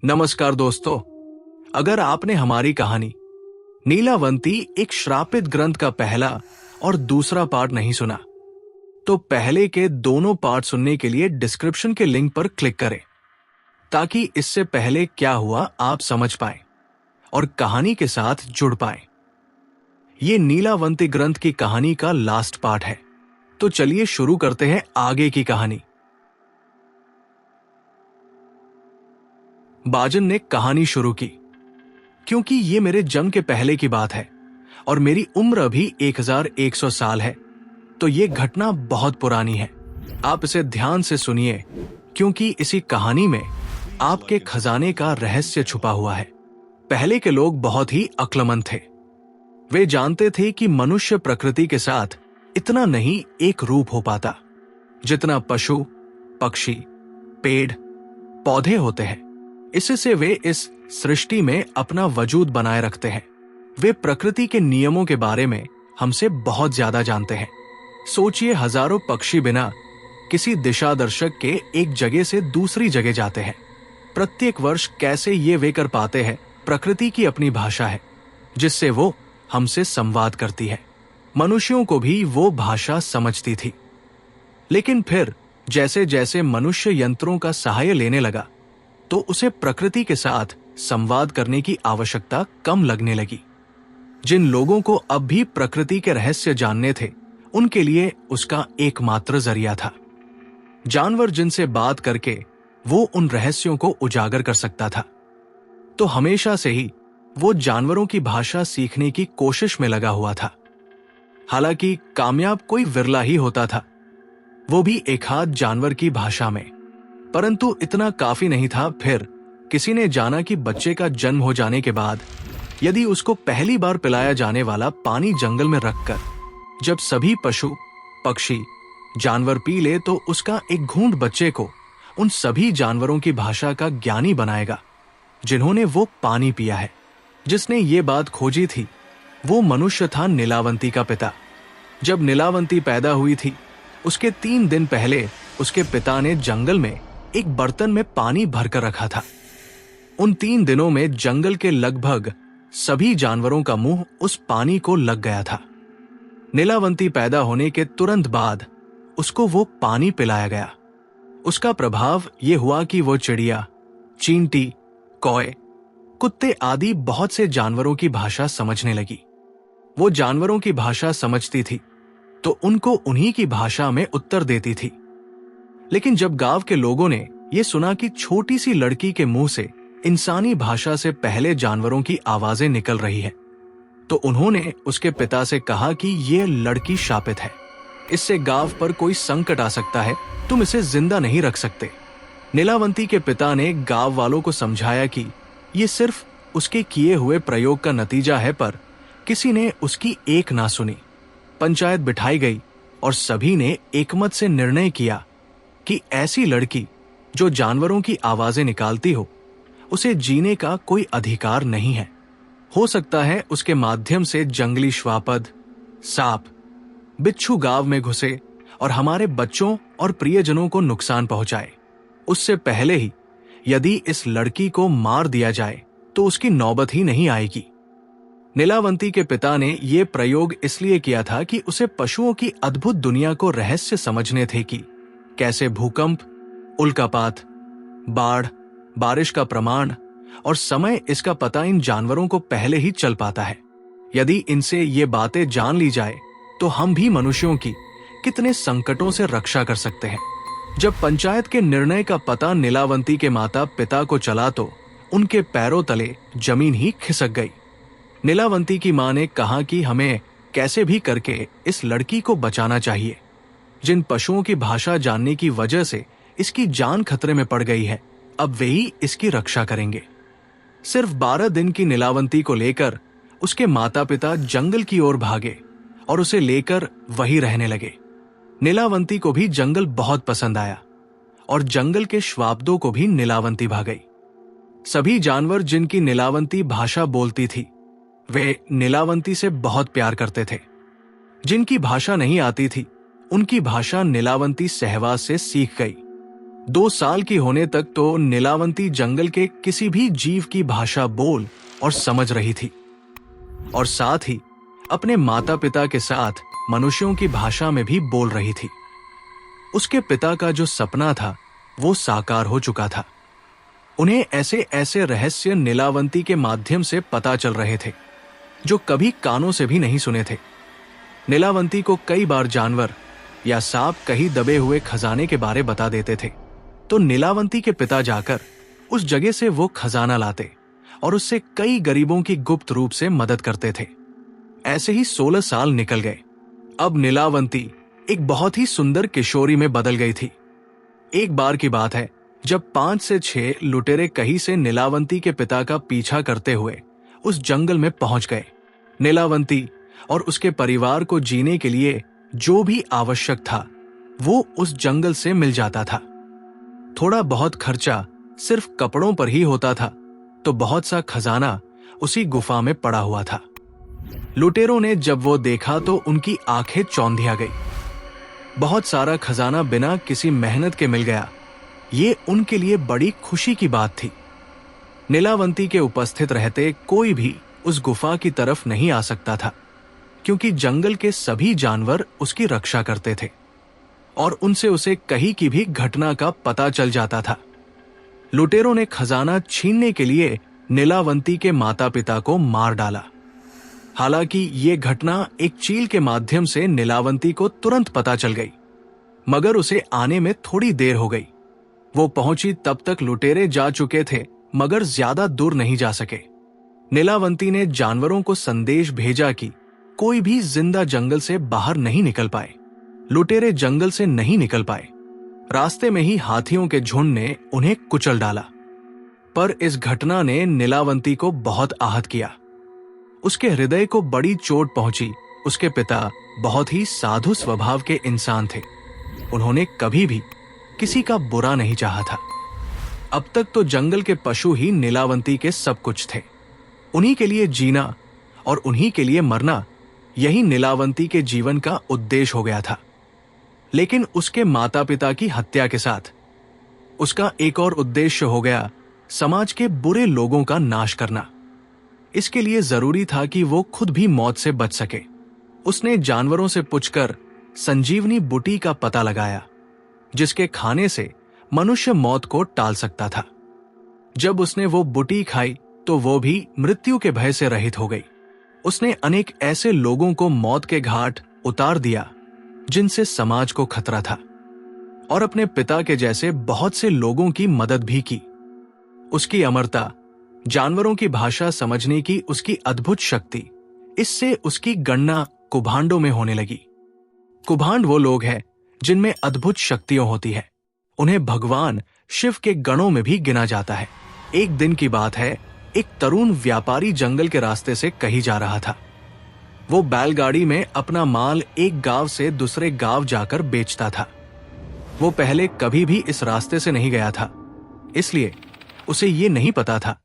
नमस्कार दोस्तों, अगर आपने हमारी कहानी नीलावंती एक श्रापित ग्रंथ का पहला और दूसरा पार्ट नहीं सुना, तो पहले के दोनों पार्ट सुनने के लिए डिस्क्रिप्शन के लिंक पर क्लिक करें, ताकि इससे पहले क्या हुआ आप समझ पाएं और कहानी के साथ जुड़ पाएं। ये नीलावंती ग्रंथ की कहानी का लास्ट पार्ट है, तो चलिए शुरू करते हैं आगे की कहानी। बाजन ने कहानी शुरू की, क्योंकि ये मेरे जन्म के पहले की बात है और मेरी उम्र अभी 1100 साल है, तो ये घटना बहुत पुरानी है। आप इसे ध्यान से सुनिए, क्योंकि इसी कहानी में आपके खजाने का रहस्य छुपा हुआ है। पहले के लोग बहुत ही अक्लमंद थे। वे जानते थे कि मनुष्य प्रकृति के साथ इतना नहीं एक रूप हो पाता जितना पशु, पक्षी, पेड़, पौधे होते हैं। इससे वे इस सृष्टि में अपना वजूद बनाए रखते हैं। वे प्रकृति के नियमों के बारे में हमसे बहुत ज्यादा जानते हैं। सोचिए, हजारों पक्षी बिना किसी दिशा दर्शक के एक जगह से दूसरी जगह जाते हैं। प्रत्येक वर्ष कैसे ये वे कर पाते हैं? प्रकृति की अपनी भाषा है जिससे वो हमसे संवाद करती है। मनुष्यों को भी वो भाषा समझती थी, लेकिन फिर जैसे जैसे मनुष्य यंत्रों का सहाय लेने लगा, तो उसे प्रकृति के साथ संवाद करने की आवश्यकता कम लगने लगी। जिन लोगों को अब भी प्रकृति के रहस्य जानने थे, उनके लिए उसका एकमात्र जरिया था। जानवर जिनसे बात करके वो उन रहस्यों को उजागर कर सकता था। तो हमेशा से ही वो जानवरों की भाषा सीखने की कोशिश में लगा हुआ था। हालांकि कामयाब कोई विरला ही होता था, वो भी एकाध जानवर की भाषा में। परंतु इतना काफी नहीं था। फिर किसी ने जाना कि बच्चे का जन्म हो जाने के बाद यदि उसको पहली बार पिलाया जाने वाला पानी जंगल में रखकर जब सभी पशु, पक्षी, जानवर पी ले, तो उसका एक घूंट बच्चे को उन सभी जानवरों की भाषा का ज्ञानी बनाएगा जिन्होंने वो पानी पिया है। जिसने ये बात खोजी थी वो मनुष्य था नीलावंती का पिता। जब नीलावंती पैदा हुई थी, उसके 3 दिन पहले उसके पिता ने जंगल में एक बर्तन में पानी भरकर रखा था। उन 3 दिनों में जंगल के लगभग सभी जानवरों का मुंह उस पानी को लग गया था। नीलावंती पैदा होने के तुरंत बाद उसको वो पानी पिलाया गया। उसका प्रभाव ये हुआ कि वो चिड़िया, चींटी, कौए, कुत्ते आदि बहुत से जानवरों की भाषा समझने लगी। वो जानवरों की भाषा समझती थी तो उनको उन्हीं की भाषा में उत्तर देती थी। लेकिन जब गांव के लोगों ने ये सुना कि छोटी सी लड़की के मुंह से इंसानी भाषा से पहले जानवरों की आवाजें निकल रही है, तो उन्होंने उसके पिता से कहा कि ये लड़की शापित है, इससे गांव पर कोई संकट आ सकता है, तुम इसे जिंदा नहीं रख सकते। नीलावंती के पिता ने गांव वालों को समझाया कि ये सिर्फ उसके किए हुए प्रयोग का नतीजा है, पर किसी ने उसकी एक ना सुनी। पंचायत बिठाई गई और सभी ने एकमत से निर्णय किया कि ऐसी लड़की जो जानवरों की आवाजें निकालती हो, उसे जीने का कोई अधिकार नहीं है। हो सकता है उसके माध्यम से जंगली श्वापद, सांप, बिच्छू गांव में घुसे और हमारे बच्चों और प्रियजनों को नुकसान पहुंचाए। उससे पहले ही यदि इस लड़की को मार दिया जाए तो उसकी नौबत ही नहीं आएगी। नीलावंती के पिता ने यह प्रयोग इसलिए किया था कि उसे पशुओं की अद्भुत दुनिया को रहस्य समझने थे कि कैसे भूकंप, उल्कापात, बाढ़, बारिश का प्रमाण और समय, इसका पता इन जानवरों को पहले ही चल पाता है। यदि इनसे ये बातें जान ली जाए तो हम भी मनुष्यों की कितने संकटों से रक्षा कर सकते हैं। जब पंचायत के निर्णय का पता नीलावंती के माता पिता को चला तो उनके पैरों तले जमीन ही खिसक गई। नीलावंती की मां ने कहा कि हमें कैसे भी करके इस लड़की को बचाना चाहिए। जिन पशुओं की भाषा जानने की वजह से इसकी जान खतरे में पड़ गई है, अब वे ही इसकी रक्षा करेंगे। सिर्फ 12 दिन की नीलावंती को लेकर उसके माता पिता जंगल की ओर भागे और उसे लेकर वहीं रहने लगे। नीलावंती को भी जंगल बहुत पसंद आया और जंगल के श्वापदों को भी नीलावंती भा गई। सभी जानवर जिनकी नीलावंती भाषा बोलती थी, वे नीलावंती से बहुत प्यार करते थे। जिनकी भाषा नहीं आती थी, उनकी भाषा नीलावंती सहवास से सीख गई। 2 साल की होने तक तो नीलावंती जंगल के किसी भी जीव की भाषा बोल और समझ रही थी, और साथ ही अपने माता पिता के साथ मनुष्यों की भाषा में भी बोल रही थी। उसके पिता का जो सपना था वो साकार हो चुका था। उन्हें ऐसे ऐसे रहस्य नीलावंती के माध्यम से पता चल रहे थे जो कभी कानों से भी नहीं सुने थे। नीलावंती को कई बार जानवर या सांप कहीं दबे हुए खजाने के बारे बता देते थे, तो नीलावंती के पिता जाकर उस जगह से वो खजाना लाते और उससे कई गरीबों की गुप्त रूप से मदद करते थे। ऐसे ही 16 साल निकल गए। अब नीलावंती एक बहुत ही सुंदर किशोरी में बदल गई थी। एक बार की बात है जब 5 से 6 लुटेरे कहीं से नीलावंती के पिता का पीछा करते हुए उस जंगल में पहुंच गए। नीलावंती और उसके परिवार को जीने के लिए जो भी आवश्यक था वो उस जंगल से मिल जाता था। थोड़ा बहुत खर्चा सिर्फ कपड़ों पर ही होता था, तो बहुत सा खजाना उसी गुफा में पड़ा हुआ था। लुटेरों ने जब वो देखा तो उनकी आंखें चौंधिया गई। बहुत सारा खजाना बिना किसी मेहनत के मिल गया, ये उनके लिए बड़ी खुशी की बात थी। नीलावंती के उपस्थित रहते कोई भी उस गुफा की तरफ नहीं आ सकता था, क्योंकि जंगल के सभी जानवर उसकी रक्षा करते थे और उनसे उसे कहीं की भी घटना का पता चल जाता था। लुटेरों ने खजाना छीनने के लिए नीलावंती के माता पिता को मार डाला। हालांकि ये घटना एक चील के माध्यम से नीलावंती को तुरंत पता चल गई, मगर उसे आने में थोड़ी देर हो गई। वो पहुंची तब तक लुटेरे जा चुके थे, मगर ज्यादा दूर नहीं जा सके। नीलावंती ने जानवरों को संदेश भेजा कि कोई भी जिंदा जंगल से बाहर नहीं निकल पाए। लुटेरे जंगल से नहीं निकल पाए। रास्ते में ही हाथियों के झुंड ने उन्हें कुचल डाला। पर इस घटना ने नीलावंती को बहुत आहत किया। उसके हृदय को बड़ी चोट पहुंची। उसके पिता बहुत ही साधु स्वभाव के इंसान थे। उन्होंने कभी भी किसी का बुरा नहीं चाहा था। अब तक तो जंगल के पशु ही नीलावंती के सब कुछ थे। उन्हीं के लिए जीना और उन्हीं के लिए मरना, यही नीलावंती के जीवन का उद्देश्य हो गया था। लेकिन उसके माता पिता की हत्या के साथ उसका एक और उद्देश्य हो गया, समाज के बुरे लोगों का नाश करना। इसके लिए जरूरी था कि वो खुद भी मौत से बच सके। उसने जानवरों से पूछकर संजीवनी बूटी का पता लगाया, जिसके खाने से मनुष्य मौत को टाल सकता था। जब उसने वो बूटी खाई तो वो भी मृत्यु के भय से रहित हो गई। उसने अनेक ऐसे लोगों को मौत के घाट उतार दिया जिनसे समाज को खतरा था, और अपने पिता के जैसे बहुत से लोगों की मदद भी की। उसकी अमरता, जानवरों की भाषा समझने की उसकी अद्भुत शक्ति, इससे उसकी गणना कुभांडों में होने लगी। कुभांड वो लोग हैं जिनमें अद्भुत शक्तियां होती है। उन्हें भगवान शिव के गणों में भी गिना जाता है। एक दिन की बात है, एक तरुण व्यापारी जंगल के रास्ते से कहीं जा रहा था। वो बैलगाड़ी में अपना माल एक गांव से दूसरे गांव जाकर बेचता था। वो पहले कभी भी इस रास्ते से नहीं गया था, इसलिए उसे ये नहीं पता था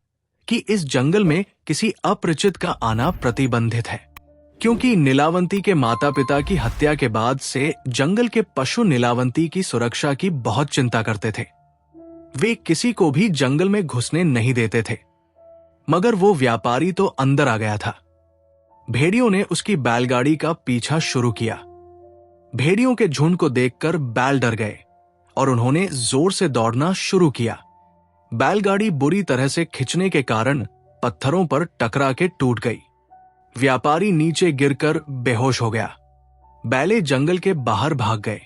कि इस जंगल में किसी अपरिचित का आना प्रतिबंधित है, क्योंकि नीलावंती के माता पिता की हत्या के बाद से जंगल के पशु नीलावंती की सुरक्षा की बहुत चिंता करते थे। वे किसी को भी जंगल में घुसने नहीं देते थे, मगर वो व्यापारी तो अंदर आ गया था। भेड़ियों ने उसकी बैलगाड़ी का पीछा शुरू किया। भेड़ियों के झुंड को देखकर बैल डर गए और उन्होंने जोर से दौड़ना शुरू किया। बैलगाड़ी बुरी तरह से खिंचने के कारण पत्थरों पर टकरा के टूट गई। व्यापारी नीचे गिरकर बेहोश हो गया। बैले जंगल के बाहर भाग गए।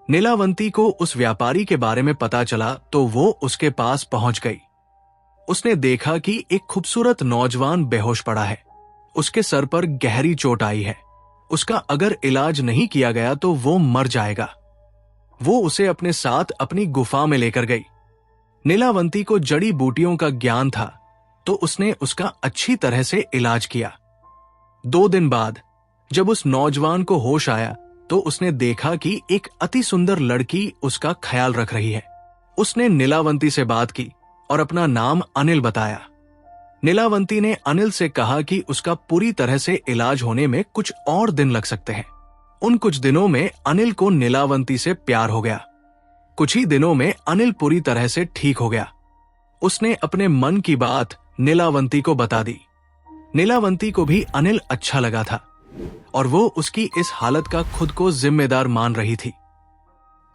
नीलावंती को उस व्यापारी के बारे में पता चला तो वो उसके पास पहुंच गई। उसने देखा कि एक खूबसूरत नौजवान बेहोश पड़ा है। उसके सर पर गहरी चोट आई है। उसका अगर इलाज नहीं किया गया तो वो मर जाएगा। वो उसे अपने साथ अपनी गुफा में लेकर गई। नीलावंती को जड़ी बूटियों का ज्ञान था, तो उसने उसका अच्छी तरह से इलाज किया। 2 दिन बाद जब उस नौजवान को होश आया तो उसने देखा कि एक अति सुंदर लड़की उसका ख्याल रख रही है। उसने नीलावंती से बात की और अपना नाम अनिल बताया। नीलावंती ने अनिल से कहा कि उसका पूरी तरह से इलाज होने में कुछ और दिन लग सकते हैं। उन कुछ दिनों में अनिल को नीलावंती से प्यार हो गया। कुछ ही दिनों में अनिल पूरी तरह से ठीक हो गया। उसने अपने मन की बात नीलावंती को बता दी। नीलावंती को भी अनिल अच्छा लगा था और वो उसकी इस हालत का खुद को जिम्मेदार मान रही थी।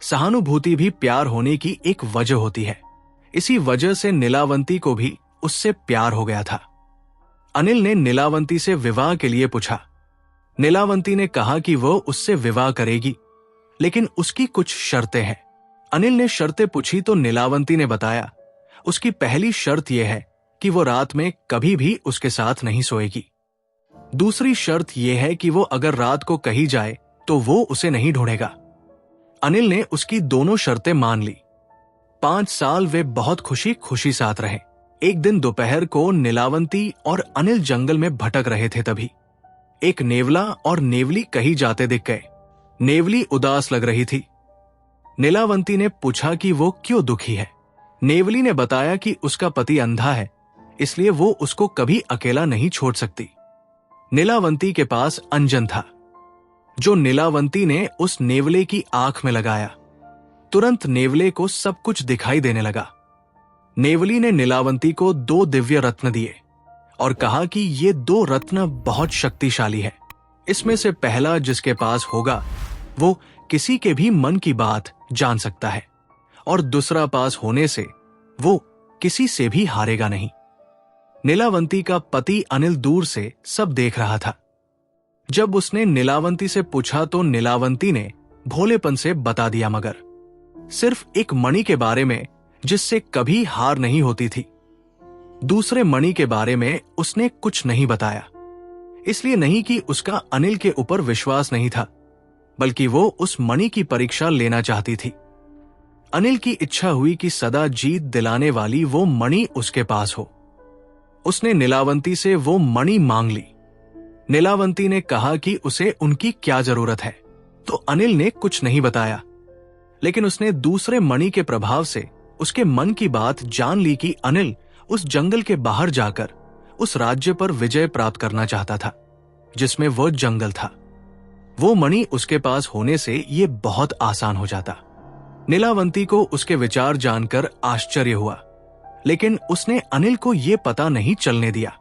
सहानुभूति भी प्यार होने की एक वजह होती है। इसी वजह से नीलावंती को भी उससे प्यार हो गया था। अनिल ने नीलावंती से विवाह के लिए पूछा। नीलावंती ने कहा कि वो उससे विवाह करेगी, लेकिन उसकी कुछ शर्तें हैं। अनिल ने शर्तें पूछी तो नीलावंती ने बताया उसकी पहली शर्त यह है कि वो रात में कभी भी उसके साथ नहीं सोएगी। दूसरी शर्त यह है कि वो अगर रात को कहीं जाए तो वो उसे नहीं ढूंढेगा। अनिल ने उसकी दोनों शर्तें मान ली। 5 साल वे बहुत खुशी खुशी साथ रहे। एक दिन दोपहर को नीलावंती और अनिल जंगल में भटक रहे थे, तभी एक नेवला और नेवली कहीं जाते दिख गए। नेवली उदास लग रही थी। नीलावंती ने पूछा कि वो क्यों दुखी है। नेवली ने बताया कि उसका पति अंधा है, इसलिए वो उसको कभी अकेला नहीं छोड़ सकती। नीलावंती के पास अंजन था, जो नीलावंती ने उस नेवले की आंख में लगाया। तुरंत नेवले को सब कुछ दिखाई देने लगा। नेवली ने नीलावंती को 2 दिव्य रत्न दिए और कहा कि ये 2 रत्न बहुत शक्तिशाली है। इसमें से पहला जिसके पास होगा वो किसी के भी मन की बात जान सकता है, और दूसरा पास होने से वो किसी से भी हारेगा नहीं। नीलावंती का पति अनिल दूर से सब देख रहा था। जब उसने नीलावंती से पूछा तो नीलावंती ने भोलेपन से बता दिया, मगर सिर्फ एक मणि के बारे में जिससे कभी हार नहीं होती थी। दूसरे मणि के बारे में उसने कुछ नहीं बताया। इसलिए नहीं कि उसका अनिल के ऊपर विश्वास नहीं था, बल्कि वो उस मणि की परीक्षा लेना चाहती थी। अनिल की इच्छा हुई कि सदा जीत दिलाने वाली वो मणि उसके पास हो। उसने नीलावंती से वो मणि मांग ली। नीलावंती ने कहा कि उसे उनकी क्या जरूरत है, तो अनिल ने कुछ नहीं बताया, लेकिन उसने दूसरे मणि के प्रभाव से उसके मन की बात जान ली कि अनिल उस जंगल के बाहर जाकर उस राज्य पर विजय प्राप्त करना चाहता था जिसमें वो जंगल था। वो मणि उसके पास होने से ये बहुत आसान हो जाता। नीलावंती को उसके विचार जानकर आश्चर्य हुआ, लेकिन उसने अनिल को ये पता नहीं चलने दिया।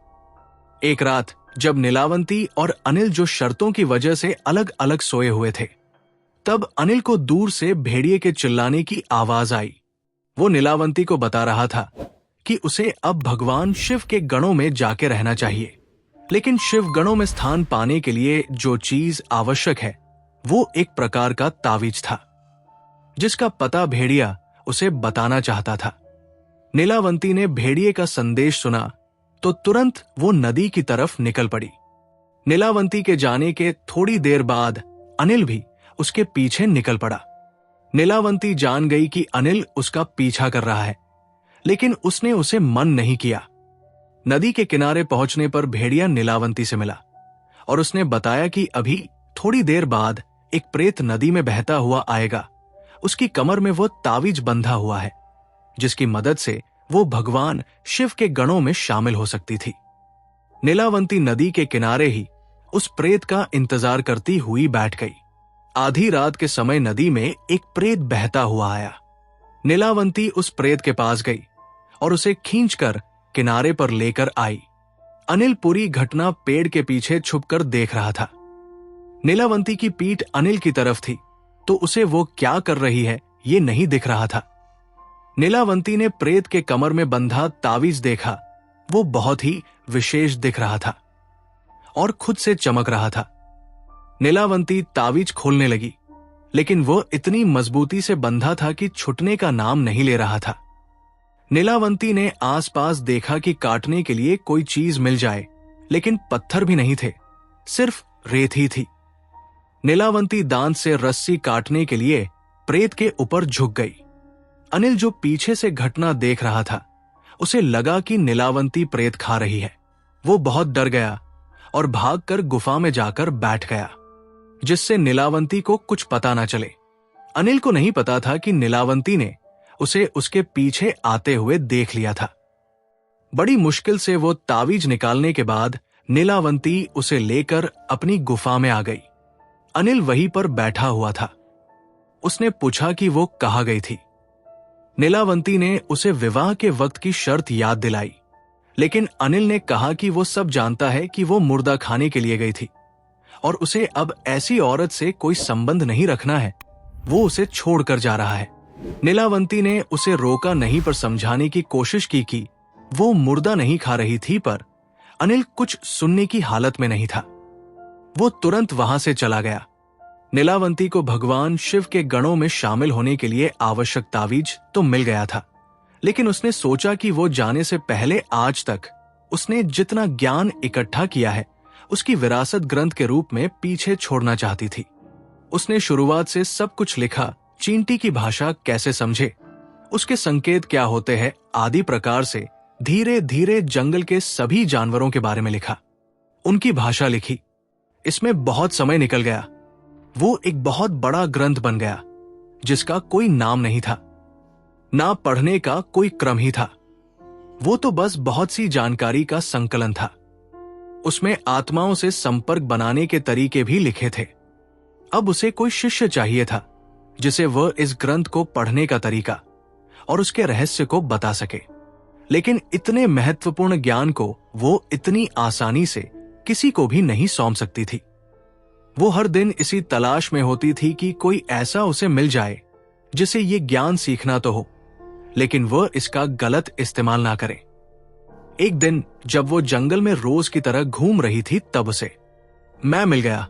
एक रात जब नीलावंती और अनिल जो शर्तों की वजह से अलग अलग सोए हुए थे, तब अनिल को दूर से भेड़िए के चिल्लाने की आवाज आई। वो नीलावंती को बता रहा था कि उसे अब भगवान शिव के गणों में जाके रहना चाहिए, लेकिन शिव गणों में स्थान पाने के लिए जो चीज आवश्यक है वो एक प्रकार का तावीज था, जिसका पता भेड़िया उसे बताना चाहता था। नीलावंती ने भेड़िए का संदेश सुना तो तुरंत वो नदी की तरफ निकल पड़ी। नीलावंती के जाने के थोड़ी देर बाद अनिल भी उसके पीछे निकल पड़ा। नीलावंती जान गई कि अनिल उसका पीछा कर रहा है, लेकिन उसने उसे मन नहीं किया। नदी के किनारे पहुंचने पर भेड़िया नीलावंती से मिला और उसने बताया कि अभी थोड़ी देर बाद एक प्रेत नदी में बहता हुआ आएगा। उसकी कमर में वो तावीज बंधा हुआ है, जिसकी मदद से वो भगवान शिव के गणों में शामिल हो सकती थी। नीलावंती नदी के किनारे ही उस प्रेत का इंतजार करती हुई बैठ गई। आधी रात के समय नदी में एक प्रेत बहता हुआ आया। नीलावंती उस प्रेत के पास गई और उसे खींचकर किनारे पर लेकर आई। अनिल पूरी घटना पेड़ के पीछे छुपकर देख रहा था। नीलावंती की पीठ अनिल की तरफ थी, तो उसे वो क्या कर रही है ये नहीं दिख रहा था। नीलावंती ने प्रेत के कमर में बंधा तावीज देखा। वो बहुत ही विशेष दिख रहा था और खुद से चमक रहा था। नीलावंती तावीज खोलने लगी, लेकिन वो इतनी मजबूती से बंधा था कि छूटने का नाम नहीं ले रहा था। नीलावंती ने आसपास देखा कि काटने के लिए कोई चीज मिल जाए, लेकिन पत्थर भी नहीं थे, सिर्फ रेत ही थी। नीलावंती दांत से रस्सी काटने के लिए प्रेत के ऊपर झुक गई। अनिल जो पीछे से घटना देख रहा था, उसे लगा कि नीलावंती प्रेत खा रही है। वो बहुत डर गया और भागकर गुफा में जाकर बैठ गया, जिससे नीलावंती को कुछ पता ना चले। अनिल को नहीं पता था कि नीलावंती ने उसे उसके पीछे आते हुए देख लिया था। बड़ी मुश्किल से वो तावीज निकालने के बाद नीलावंती उसे लेकर अपनी गुफा में आ गई। अनिल वहीं पर बैठा हुआ था। उसने पूछा कि वो कहाँ गई थी। नीलावंती ने उसे विवाह के वक्त की शर्त याद दिलाई, लेकिन अनिल ने कहा कि वो सब जानता है कि वो मुर्दा खाने के लिए गई थी और उसे अब ऐसी औरत से कोई संबंध नहीं रखना है। वो उसे छोड़कर जा रहा है। नीलावंती ने उसे रोका नहीं पर समझाने की कोशिश की कि वो मुर्दा नहीं खा रही थी, पर अनिल कुछ सुनने की हालत में नहीं था। वो तुरंत वहां से चला गया। नीलावंती को भगवान शिव के गणों में शामिल होने के लिए आवश्यक तावीज तो मिल गया था, लेकिन उसने सोचा कि वो जाने से पहले आज तक उसने जितना ज्ञान इकट्ठा किया है उसकी विरासत ग्रंथ के रूप में पीछे छोड़ना चाहती थी। उसने शुरुआत से सब कुछ लिखा, चींटी की भाषा कैसे समझे, उसके संकेत क्या होते हैं आदि प्रकार से धीरे धीरे जंगल के सभी जानवरों के बारे में लिखा, उनकी भाषा लिखी। इसमें बहुत समय निकल गया। वो एक बहुत बड़ा ग्रंथ बन गया जिसका कोई नाम नहीं था, ना पढ़ने का कोई क्रम ही था। वो तो बस बहुत सी जानकारी का संकलन था। उसमें आत्माओं से संपर्क बनाने के तरीके भी लिखे थे। अब उसे कोई शिष्य चाहिए था जिसे वह इस ग्रंथ को पढ़ने का तरीका और उसके रहस्य को बता सके, लेकिन इतने महत्वपूर्ण ज्ञान को वो इतनी आसानी से किसी को भी नहीं सौंप सकती थी। वो हर दिन इसी तलाश में होती थी कि कोई ऐसा उसे मिल जाए जिसे ये ज्ञान सीखना तो हो, लेकिन वह इसका गलत इस्तेमाल ना करे। एक दिन जब वो जंगल में रोज की तरह घूम रही थी, तब उसे मैं मिल गया।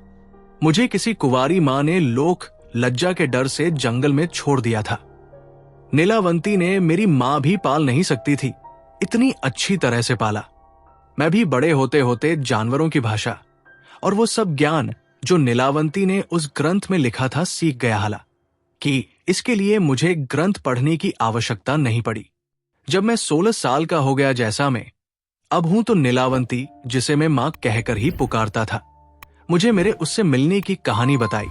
मुझे किसी कुंवारी मां ने लोक लज्जा के डर से जंगल में छोड़ दिया था। नीलावंती ने मेरी मां भी पाल नहीं सकती थी, इतनी अच्छी तरह से पाला। मैं भी बड़े होते होते जानवरों की भाषा और वो सब ज्ञान जो नीलावंती ने उस ग्रंथ में लिखा था सीख गया। हाला कि इसके लिए मुझे ग्रंथ पढ़ने की आवश्यकता नहीं पड़ी। जब मैं 16 साल का हो गया, जैसा मैं अब हूं, तो नीलावंती, जिसे मैं मां कहकर ही पुकारता था, मुझे मेरे उससे मिलने की कहानी बताई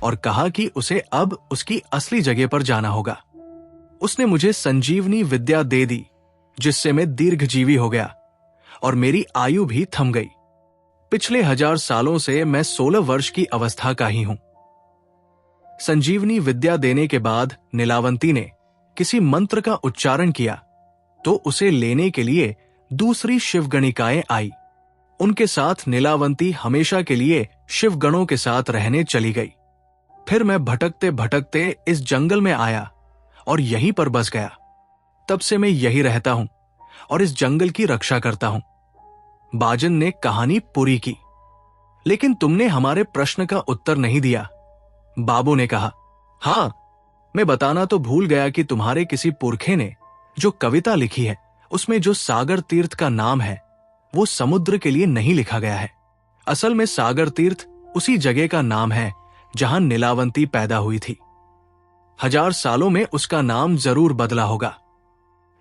और कहा कि उसे अब उसकी असली जगह पर जाना होगा। उसने मुझे संजीवनी विद्या दे दी, जिससे मैं दीर्घजीवी हो गया और मेरी आयु भी थम गई। पिछले 1000 सालों से मैं 16 वर्ष की अवस्था का ही हूं। संजीवनी विद्या देने के बाद नीलावंती ने किसी मंत्र का उच्चारण किया तो उसे लेने के लिए दूसरी शिवगणिकाएं आई। उनके साथ नीलावंती हमेशा के लिए शिवगणों के साथ रहने चली गई। फिर मैं भटकते भटकते इस जंगल में आया और यहीं पर बस गया। तब से मैं यही रहता हूं और इस जंगल की रक्षा करता हूं। बाजन ने कहानी पूरी की। लेकिन तुमने हमारे प्रश्न का उत्तर नहीं दिया, बाबू ने कहा। हां, मैं बताना तो भूल गया कि तुम्हारे किसी पुरखे ने जो कविता लिखी है उसमें जो सागर तीर्थ का नाम है वो समुद्र के लिए नहीं लिखा गया है। असल में सागर तीर्थ उसी जगह का नाम है जहां नीलावंती पैदा हुई थी। 1000 सालों में उसका नाम जरूर बदला होगा,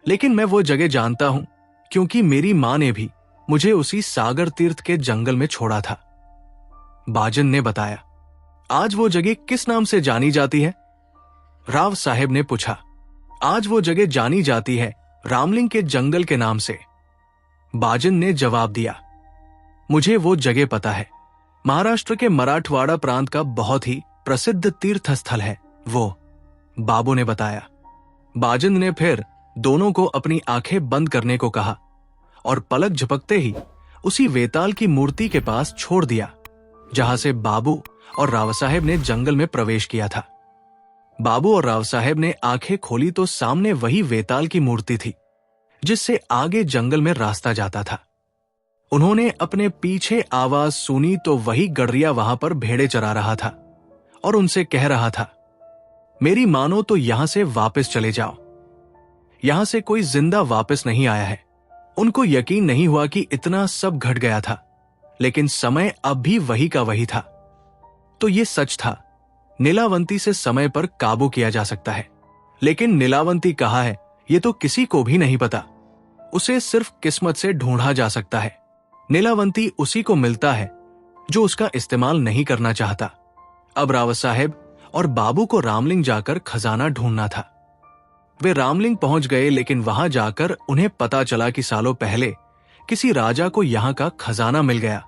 लेकिन मैं वो जगह जानता हूं क्योंकि मेरी मां ने भी मुझे उसी सागर तीर्थ के जंगल में छोड़ा था, बाजन ने बताया। आज वो जगह किस नाम से जानी जाती है? राव साहेब ने पूछा। आज वो जगह जानी जाती है रामलिंग के जंगल के नाम से, बाजन ने जवाब दिया। मुझे वो जगह पता है, महाराष्ट्र के मराठवाड़ा प्रांत का बहुत ही प्रसिद्ध तीर्थ स्थल है वो, बाबू ने बताया। बाजन ने फिर दोनों को अपनी आंखें बंद करने को कहा और पलक झपकते ही उसी वेताल की मूर्ति के पास छोड़ दिया जहां से बाबू और राव साहेब ने जंगल में प्रवेश किया था। बाबू और राव साहेब ने आंखें खोली तो सामने वही वेताल की मूर्ति थी जिससे आगे जंगल में रास्ता जाता था। उन्होंने अपने पीछे आवाज सुनी तो वही गडरिया वहां पर भेड़े चरा रहा था और उनसे कह रहा था, मेरी मानो तो यहां से वापस चले जाओ। यहां से कोई जिंदा वापस नहीं आया है। उनको यकीन नहीं हुआ कि इतना सब घट गया था, लेकिन समय अब भी वही का वही था। तो ये सच था, नीलावंती से समय पर काबू किया जा सकता है। लेकिन नीलावंती कहाँ है ये तो किसी को भी नहीं पता। उसे सिर्फ किस्मत से ढूंढा जा सकता है। नीलावंती उसी को मिलता है जो उसका इस्तेमाल नहीं करना चाहता। अब रावत साहेब और बाबू को रामलिंग जाकर खजाना ढूंढना था। वे रामलिंग पहुंच गए, लेकिन वहां जाकर उन्हें पता चला कि सालों पहले किसी राजा को यहां का खजाना मिल गया।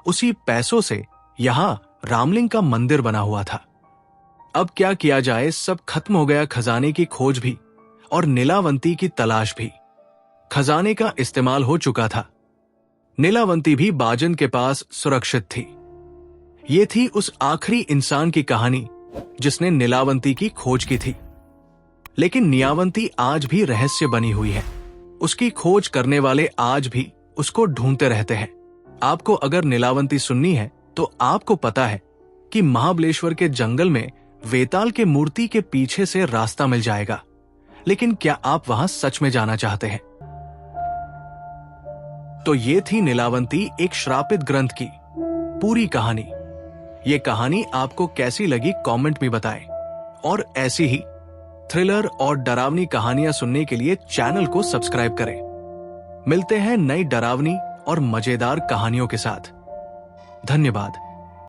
उसी पैसों से यहां रामलिंग का मंदिर बना हुआ था। अब क्या किया जाए, सब खत्म हो गया, खजाने की खोज भी और नीलावंती की तलाश भी। खजाने का इस्तेमाल हो चुका था। नीलावंती भी बाजन के पास सुरक्षित थी। ये थी उस आखिरी इंसान की कहानी जिसने नीलावंती की खोज की थी। लेकिन नीलावंती आज भी रहस्य बनी हुई है। उसकी खोज करने वाले आज भी उसको ढूंढते रहते हैं। आपको अगर नीलावंती सुननी है तो आपको पता है कि महाबलेश्वर के जंगल में वेताल के मूर्ति के पीछे से रास्ता मिल जाएगा। लेकिन क्या आप वहां सच में जाना चाहते हैं? तो ये थी नीलावंती, एक श्रापित ग्रंथ की पूरी कहानी। ये कहानी आपको कैसी लगी कमेंट में बताएं। और ऐसी ही थ्रिलर और डरावनी कहानियां सुनने के लिए चैनल को सब्सक्राइब करें। मिलते हैं नई डरावनी और मजेदार कहानियों के साथ। धन्यवाद।